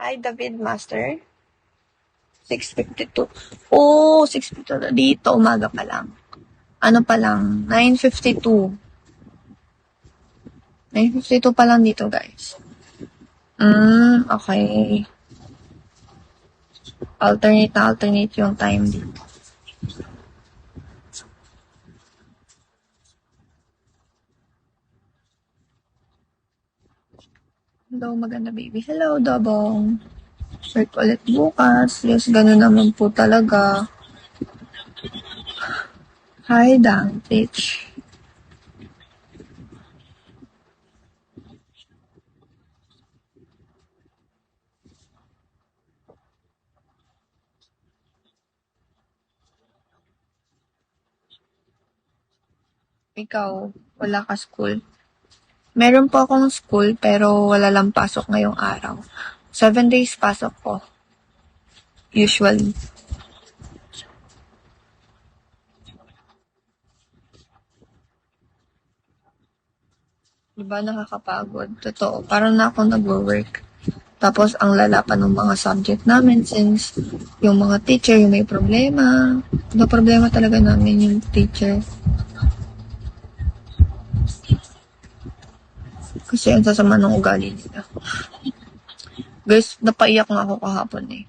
Hi, David Master. 6:52. Oh, 6:52 na dito. Umaga pa lang. Ano pa lang? 9:52. 9:52 pa lang dito, guys. Okay. Alternate yung time dito. Hello, maganda baby. Hello, Dobong. Work ulit bukas. Yes, ganun naman po talaga. Hi, Dang Pitch. Ikaw, wala ka school? Meron po akong school, pero wala lang pasok ngayong araw. 7 days pasok ko. Usually. Diba nakakapagod? Totoo. Parang na ako nag-work. Tapos, ang lala pa ng mga subject namin since yung mga teacher yung may problema. Yung problema talaga namin yung teacher. Kasi ang sasama ng ugali nila. Guys, napaiyak nga ako kahapon eh.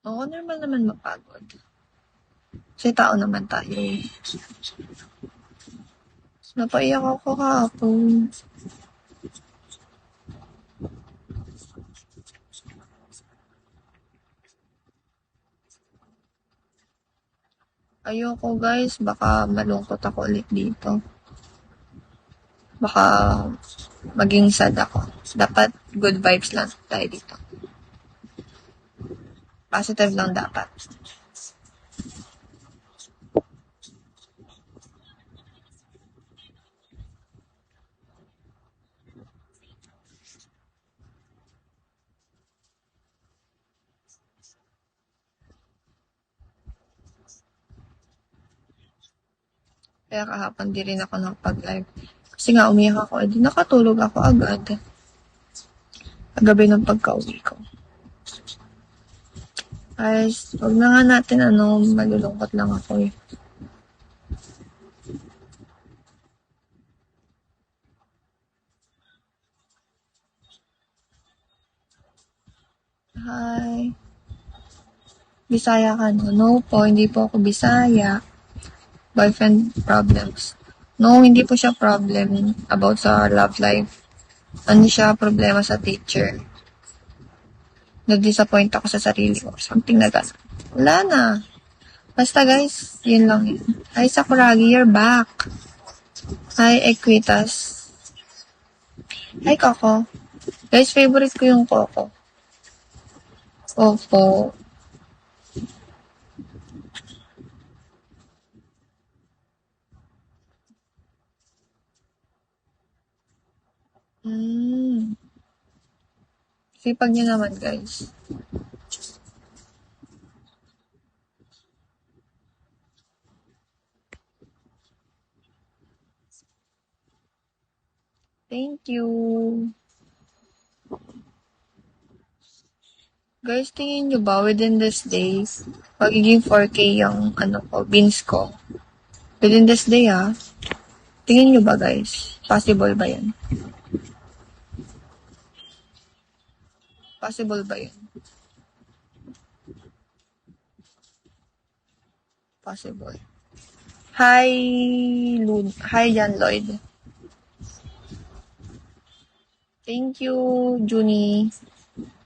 Oo, normal naman mapagod. Kasi tao naman tayo eh. Napaiyak ako kahapon. Ayoko guys, baka malungkot ako ulit dito. Baka maging sad ako. Dapat good vibes lang tayo dito. Positive lang dapat. Kaya kahapon di rin ako nakapag-live. Kasi nga umiyak ako, edi nakatulog ako agad. Kagabi ng pagka-uwi ko. Guys, wag na nga natin malulungkot lang ako eh. Hi. Bisaya ka no? No po, hindi po ako Bisaya. Boyfriend problems. No, hindi po siya problem about sa love life. Ano siya, problema sa teacher. Nag-disappoint ako sa sarili ko. Something na gano'n. Wala na. Basta guys, yun lang yun. Hi Sakuragi, you're back. Hi Equitas. Hi Coco. Guys, favorite ko yung Coco. Opo. Sipag niya naman guys. Thank you. Guys, tingin nyo ba within this day, magiging 4K yung beans ko? Within this day tingin nyo ba guys? Possible ba yan? Possible ba yan? Possible. Hi, Hi, Jan Lloyd. Thank you, Junie.